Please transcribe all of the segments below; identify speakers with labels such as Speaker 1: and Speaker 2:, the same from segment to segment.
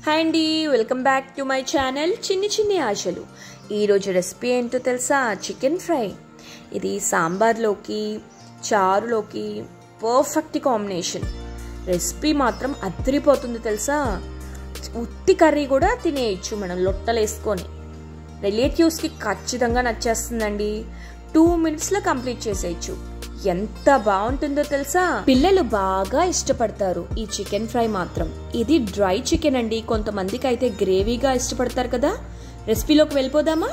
Speaker 1: Hi అండి, welcome back to my channel చిన్ని చిన్ని ఆశలు. ఈరోజు రెసిపీ ఏంటో తెలుసా? Chicken fry. ఇది సాంబార్లోకి, చారులోకి పర్ఫెక్ట్ కాంబినేషన్. రెసిపీ మాత్రం అదిరిపోతుంది తెలుసా. ఉత్తి కర్రీ కూడా తినేయచ్చు మనం లొట్టలు వేసుకొని. రిలేటివ్స్కి ఖచ్చితంగా నచ్చేస్తుందండి. 2 minutesలో కంప్లీట్ చేసేయచ్చు. ఎంత బాగుంటుందో తెలుసా. పిల్లలు బాగా ఇష్టపడతారు ఈ చికెన్ ఫ్రై మాత్రం. ఇది డ్రై చికెన్ అండి. కొంతమందికి అయితే గ్రేవీగా ఇష్టపడతారు కదా. రెసిపీలోకి వెళ్ళిపోదామా?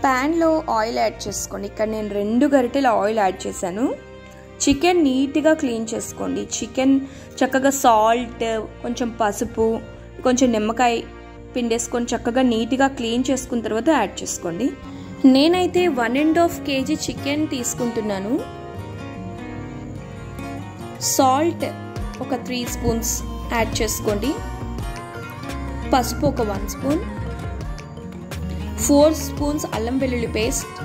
Speaker 1: ప్యాన్లో ఆయిల్ యాడ్ చేసుకోండి. ఇక్కడ నేను 2 గరిటెల ఆయిల్ యాడ్ చేశాను. చికెన్ నీట్గా క్లీన్ చేసుకోండి. చికెన్ చక్కగా సాల్ట్, కొంచెం పసుపు, కొంచెం నిమ్మకాయ పిండేసుకొని చక్కగా నీట్గా క్లీన్ చేసుకున్న తర్వాత యాడ్ చేసుకోండి. నేనైతే 1.5 kg చికెన్ తీసుకుంటున్నాను. సాల్ట్ ఒక 3 spoons యాడ్ చేసుకోండి. పసుపు ఒక 1 spoon, 4 spoons అల్లం వెల్లుల్లి పేస్ట్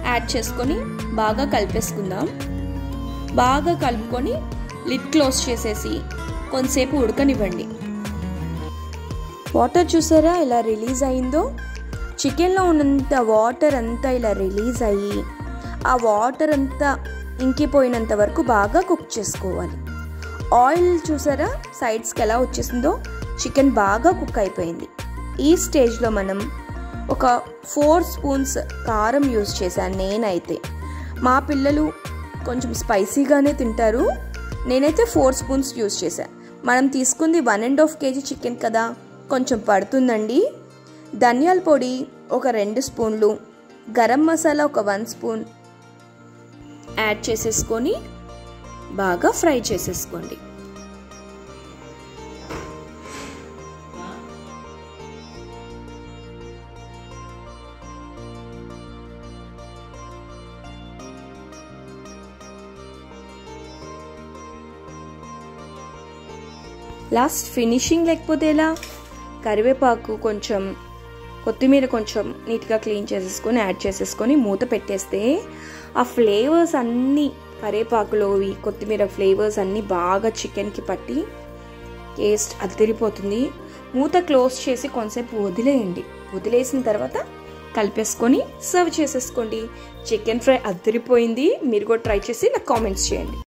Speaker 1: యాడ్ చేసుకొని బాగా కలిపేసుకుందాం. బాగా కలుపుకొని లిడ్ క్లోజ్ చేసేసి కొంతసేపు ఉడకనివ్వండి. వాటర్ చూసారా ఇలా రిలీజ్ అయిందో? చికెన్లో ఉన్నంత వాటర్ అంతా ఇలా రిలీజ్ అయ్యి ఆ వాటర్ అంతా ఇంకిపోయినంత వరకు బాగా కుక్ చేసుకోవాలి. ఆయిల్ చూసారా సైడ్స్కి ఎలా వచ్చేసిందో? చికెన్ బాగా కుక్ అయిపోయింది. ఈ స్టేజ్లో మనం ఒక 4 spoons కారం యూజ్ చేశాను నేనైతే. మా పిల్లలు కొంచెం స్పైసీగానే తింటారు. నేనైతే 4 spoons యూజ్ చేశాను. మనం తీసుకుంది 1.5 kg చికెన్ కదా, కొంచెం పడుతుందండి. ధనియాల పొడి ఒక 2 spoons, గరం మసాలా ఒక 1 spoon యాడ్ చేసేసుకొని బాగా ఫ్రై చేసేసుకోండి. లాస్ట్ ఫినిషింగ్ లేకపోతే ఎలా? కరివేపాకు కొంచెం, కొత్తిమీర కొంచెం నీట్గా క్లీన్ చేసేసుకొని యాడ్ చేసేసుకొని మూత పెట్టేస్తే ఆ ఫ్లేవర్స్ అన్నీ, కరివేపాకులోవి కొత్తిమీర ఫ్లేవర్స్ అన్నీ బాగా చికెన్కి పట్టి టేస్ట్ అదిరిపోతుంది. మూత క్లోజ్ చేసి కొంతసేపు వదిలేయండి. వదిలేసిన తర్వాత కలిపేసుకొని సర్వ్ చేసేసుకోండి. చికెన్ ఫ్రై అదిరిపోయింది. మీరు కూడా ట్రై చేసి నాకు కామెంట్స్ చేయండి.